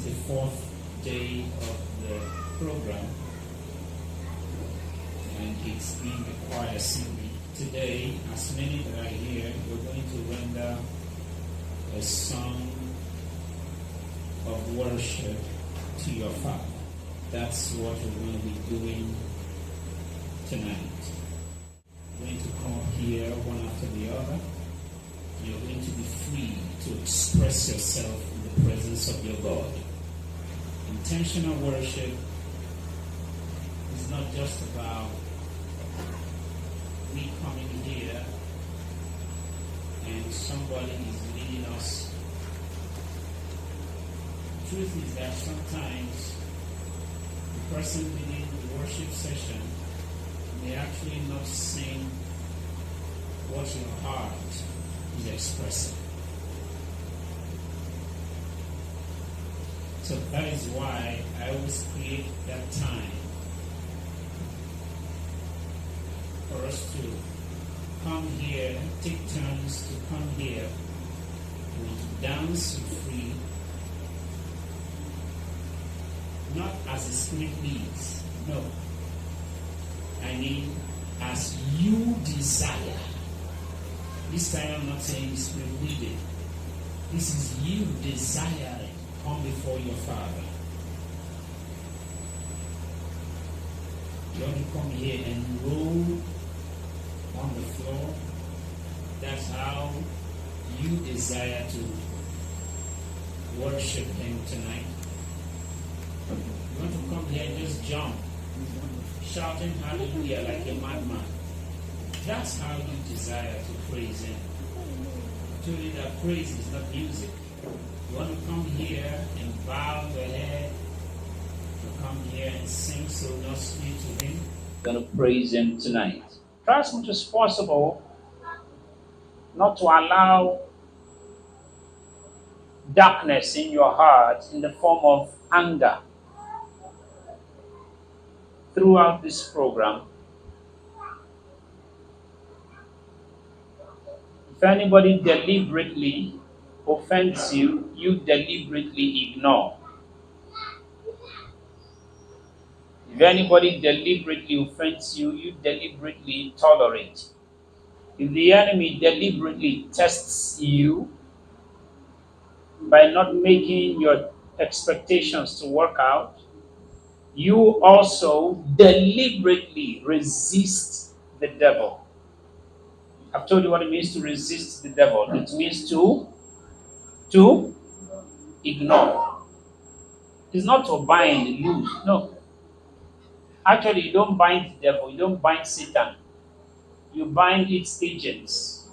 the fourth day of the program, and it's being the choir singing. Today, as many that are here, we're going to render a song of worship to your Father. That's what we're going to be doing tonight. We're going to come up here one after the other. You're going to be free to express yourself in the presence of your God. Intentional worship is not just about we coming here and somebody is leading us. The truth is that sometimes the person leading the worship session may actually not sing what your heart is expressing. So that is why I always create that time for us to come here, take turns to come here, and to dance free, not as the Spirit leads, no. I mean, as you desire. This time I'm not saying the Spirit leading. This is you desiring. Come before your Father. You want to come here and roll on the floor. That's how you desire to worship Him tonight. You want to come here and just jump, shouting hallelujah like a madman. That's how you desire to praise Him. I told you that praise is not music. You want to come here and bow your head, to come here and sing so nicely to Him. You're going to praise Him tonight. Try as much as possible not to allow darkness in your heart in the form of anger throughout this program. If anybody deliberately offends you, you deliberately ignore. If anybody deliberately offends you, you deliberately tolerate. If the enemy deliberately tests you by not making your expectations to work out, you also deliberately resist the devil. I've told you what it means to resist the devil. It means to ignore. It's not to bind, loose. No. Actually, you don't bind the devil. You don't bind Satan. You bind its agents.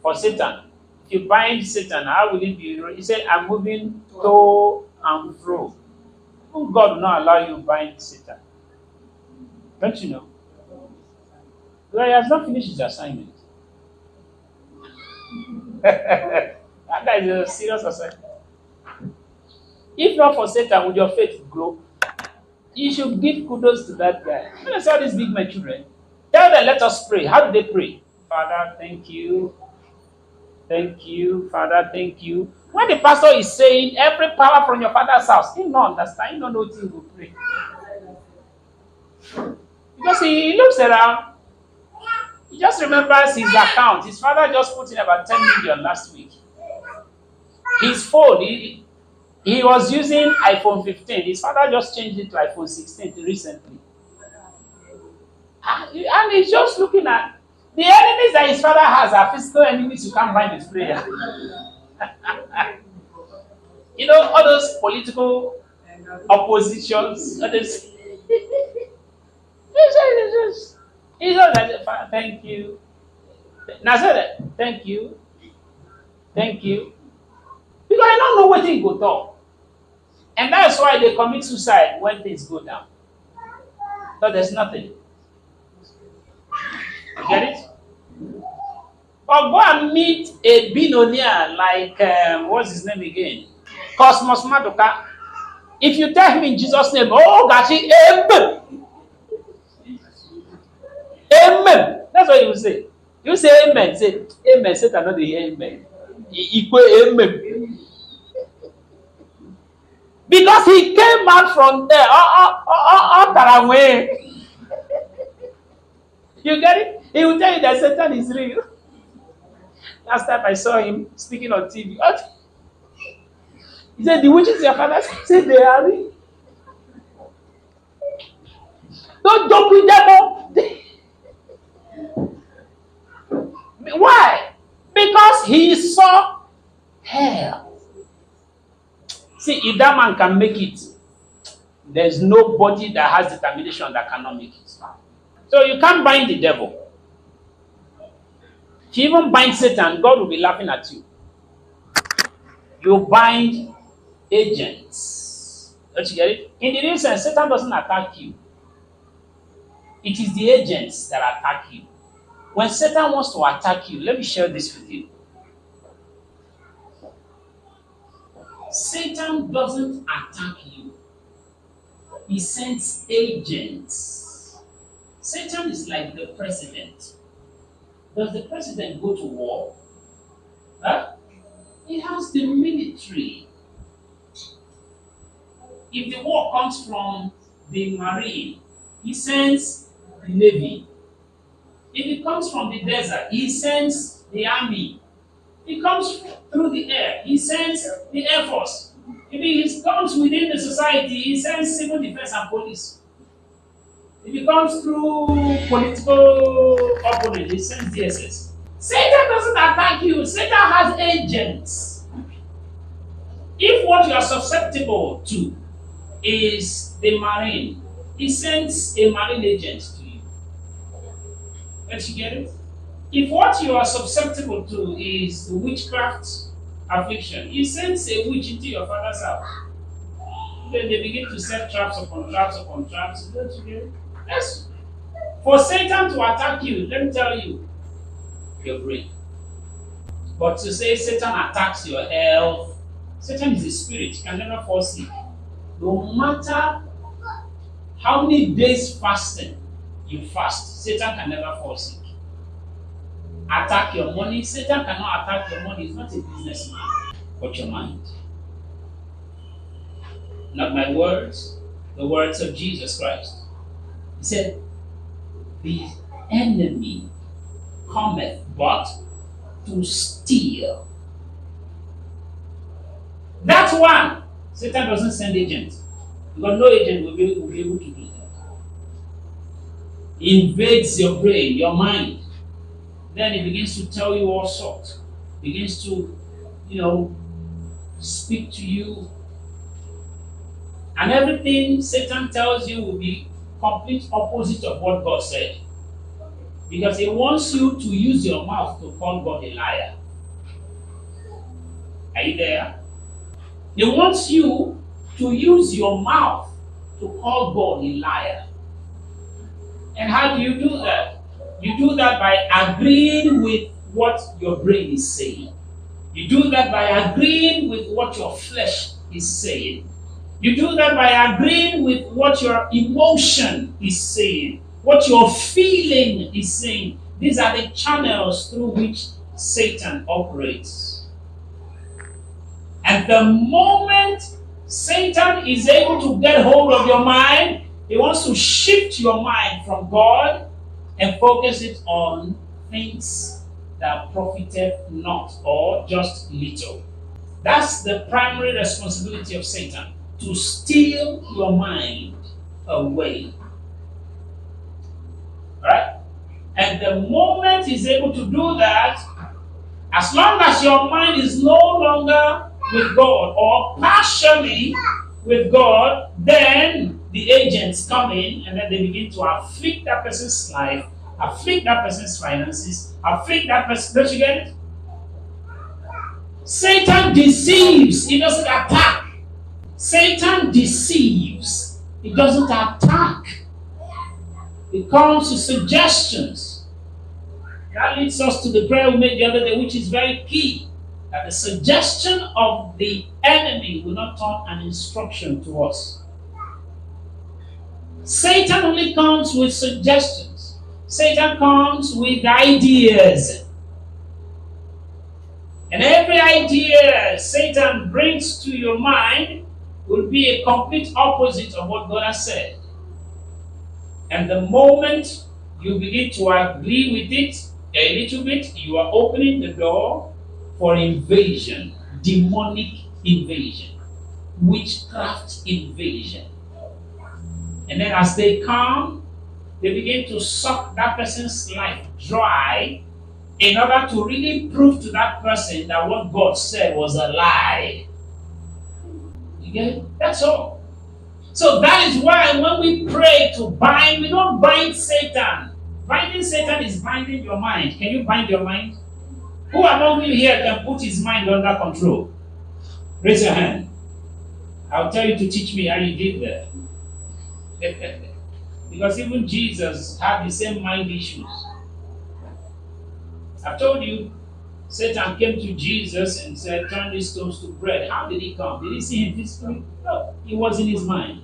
For Satan, if you bind Satan, how will it be? He said, I'm moving to and fro. God will not allow you to bind Satan. Don't you know? Well, he has not finished his assignment. That guy is a serious assignment. If not for Satan, would your faith grow? You should give kudos to that guy. When I saw these big men children, tell them, let us pray. How do they pray? Father, thank you. Thank you. Father, thank you. When the pastor is saying, every power from your father's house, he don't understand. He don't know what he will pray. Because he looks around, he just remembers his account. His father just put in about 10 million last week. His phone, he was using iPhone 15. His father just changed it to iPhone 16 recently. And he's just looking at the enemies that his father has are physical enemies you can't find his prayer. You know, all those political oppositions, all those. He's just like, thank you. Now say that, thank you. Thank you. Because I don't know what they go talk. And that's why they commit suicide when things go down. So there's nothing. You get it? Or go and meet a billionaire like, what's his name again? Cosmos Madoka. If you tell him in Jesus' name, oh, Gachi, amen. Amen. That's what he will say. You say amen. Say amen. Satan not the amen. Equal amen. Because he came out from there. You get it? He will tell you that Satan is real. Last time I saw him speaking on TV. He said, the witches your father said they are real. Don't joke with them. Why? Because he saw hell. See, if that man can make it, there's nobody that has determination that cannot make it. So you can't bind the devil. If you even bind Satan, God will be laughing at you. You bind agents. Don't you get it? In the real sense, Satan doesn't attack you. It is the agents that attack you. When Satan wants to attack you, let me share this with you. Satan doesn't attack you. He sends agents. Satan is like the president. Does the president go to war? Huh? He has the military. If the war comes from the marine, he sends the navy. If it comes from the desert, he sends the army. If it comes through the air, he sends the air force. If it comes within the society, he sends civil defense and police. If it comes through political opponent, he sends DSS. Satan doesn't attack you. Satan has agents. If what you are susceptible to is the marine, he sends a marine agent to you. Don't you get it? If what you are susceptible to is the witchcraft affliction, he sends a witch into your father's house. Then they begin to set traps upon traps upon traps. Don't you get it? Yes. For Satan to attack you, let me tell you, your brain. But to say Satan attacks your health, Satan is a spirit, can never fall sick. No matter how many days fasting you fast, Satan can never fall sick. Attack your money, Satan cannot attack your money. He's not a businessman, but your mind. Not my words, the words of Jesus Christ. He said, the enemy cometh but to steal. That's one. Satan doesn't send agents. Because no agent will be able to do that. He invades your brain, your mind. Then he begins to tell you all sorts. Begins to, speak to you. And everything Satan tells you will be complete opposite of what God said. Because he wants you to use your mouth to call God a liar. Are you there? He wants you to use your mouth to call God a liar. And how do you do that? You do that by agreeing with what your brain is saying. You do that by agreeing with what your flesh is saying. You do that by agreeing with what your emotion is saying, what your feeling is saying. These are the channels through which Satan operates. And the moment Satan is able to get hold of your mind, he wants to shift your mind from God and focus it on things that profited not or just little. That's the primary responsibility of Satan, to steal your mind away. Right? And the moment he's able to do that, as long as your mind is no longer with God or partially with God, then the agents come in and then they begin to afflict that person's life, afflict that person's finances, afflict that person. Don't you get it? Satan deceives, he doesn't attack. Satan deceives, he doesn't attack. It comes to suggestions. That leads us to the prayer we made the other day, which is very key. That the suggestion of the enemy will not turn an instruction to us. Satan only comes with suggestions. Satan comes with ideas. And every idea Satan brings to your mind will be a complete opposite of what God has said. And the moment you begin to agree with it a little bit, you are opening the door for invasion, demonic invasion, witchcraft invasion. And then as they come, they begin to suck that person's life dry in order to really prove to that person that what God said was a lie. You get it? That's all. So that is why when we pray to bind, we don't bind Satan. Binding Satan is binding your mind. Can you bind your mind? Who among you here can put his mind under control? Raise your hand. I'll tell you to teach me how you did that. Because even Jesus had the same mind issues. I've told you, Satan came to Jesus and said, turn these stones to bread. How did he come? Did he see him physically? No, it was in his mind.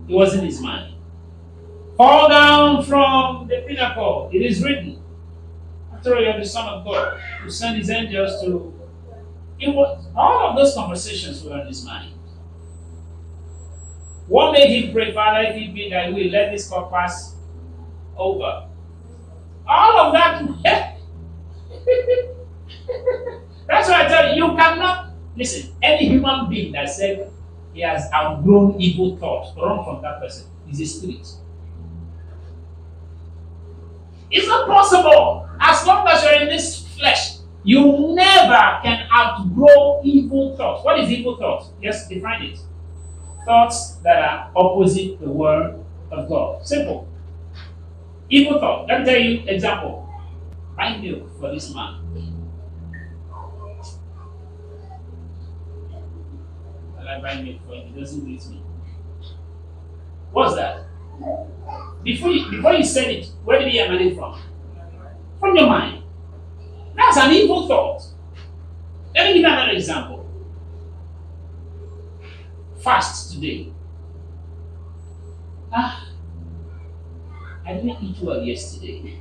It was in his mind. Fall down from the pinnacle. It is written. After all, you are the Son of God, who sent his angels to. It was all of those conversations were in his mind. What made him pray, Father, if it be thy will, let this cup pass over? All of that. That's why I tell you, you cannot listen. Any human being that said he has outgrown evil thoughts, run from that person. Is a spirit. It's not possible. As long as you're in this flesh, you never can outgrow evil thoughts. What is evil thoughts? Just define it. Thoughts that are opposite the word of God. Simple. Evil thought. Let me tell you example. Buy milk for this man. I buy milk for him. He doesn't greet me. What's that? Before you said it, where did he emanate from? From your mind. That's an evil thought. Let me give you another example. Fast today. I didn't eat well yesterday.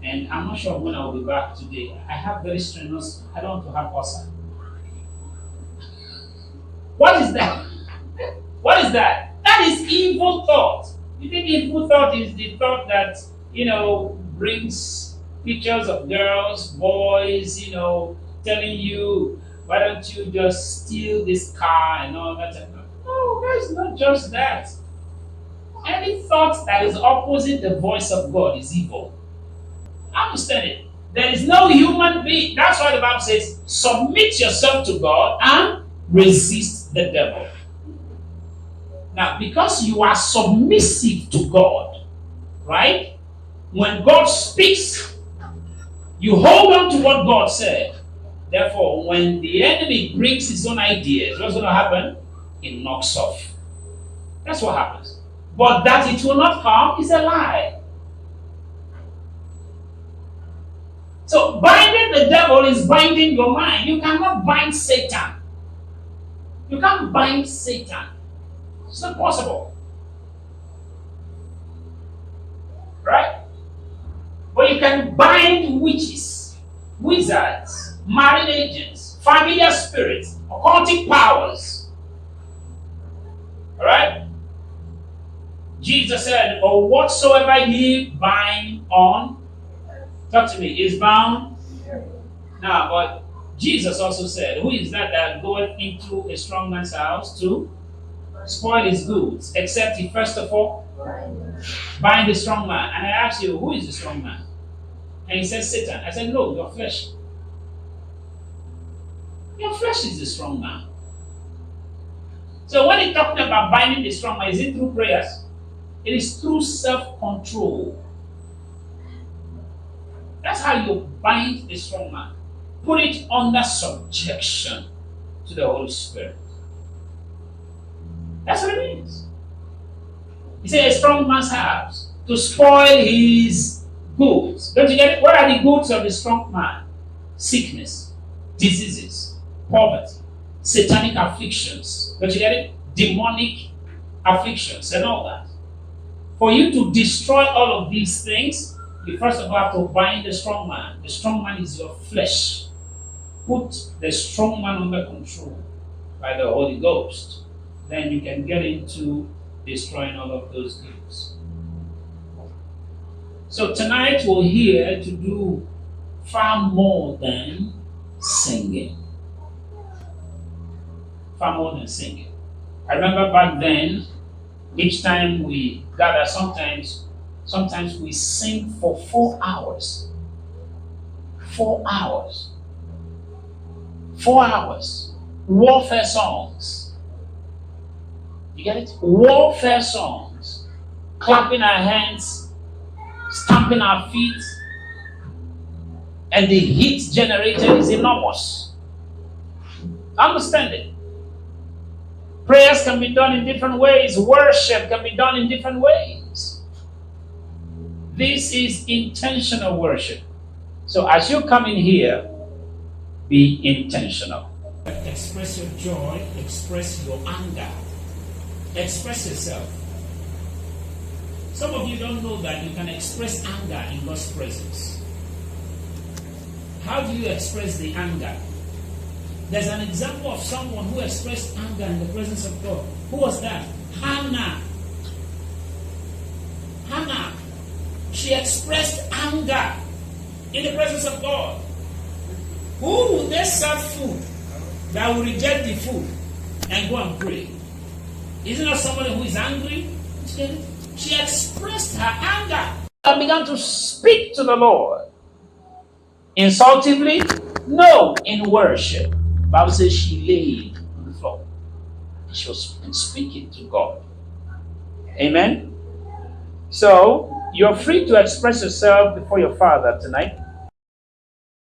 And I'm not sure when I will be back today. I have very strenuous, I don't want to have ulcer. What is that? What is that? That is evil thought. You think evil thought is the thought that, brings pictures of girls, boys, telling you, why don't you just steal this car and all that? No, it's not just that. Any thought that is opposite the voice of God is evil. Understand it. There is no human being. That's why the Bible says, submit yourself to God and resist the devil. Now, because you are submissive to God, right? When God speaks, you hold on to what God said. Therefore, when the enemy brings his own ideas, what's going to happen? It knocks off. That's what happens. But that it will not come is a lie. So, binding the devil is binding your mind. You cannot bind Satan. You can't bind Satan. It's not possible. Right? But you can bind witches, wizards, marine agents, familiar spirits, occultic powers. Alright? Jesus said, or whatsoever ye bind on, talk to me, is bound. Now, but Jesus also said, who is that goeth into a strong man's house to spoil his goods, except he first of all bind the strong man? And I asked you, who is the strong man? And he said, Satan. I said, no, your flesh. Your flesh is the strong man. So when he's talking about binding the strong man, is it through prayers? It is through self-control. That's how you bind the strong man. Put it under subjection to the Holy Spirit. That's what it means. He said a strong man's house to spoil his goods. Don't you get it? What are the goods of the strong man? Sickness, diseases, poverty, satanic afflictions. Don't you get it? Demonic afflictions and all that. For you to destroy all of these things, you first of all have to bind the strong man. The strong man is your flesh. put the strong man under control by the Holy Ghost, then you can get into destroying all of those gifts. So tonight we're here to do far more than singing. Far more than singing. I remember back then, each time we gather, sometimes we sing for 4 hours. 4 hours. 4 hours. Warfare songs. You get it? Warfare songs. Clapping our hands, stamping our feet, and the heat generated is enormous. Understand it? Prayers can be done in different ways. Worship can be done in different ways. This is intentional worship. So as you come in here, be intentional. Express your joy, express your anger, express yourself. Some of you don't know that you can express anger in God's presence. How do you express the anger? There's an example of someone who expressed anger in the presence of God. Who was that? Hannah. Hannah. She expressed anger in the presence of God. Who would they serve food that will reject the food and go and pray? Isn't that somebody who is angry? She expressed her anger and began to speak to the Lord. Insultively? No, in worship. The Bible says she laid on the floor. She was speaking to God. Amen? So, you're free to express yourself before your Father tonight.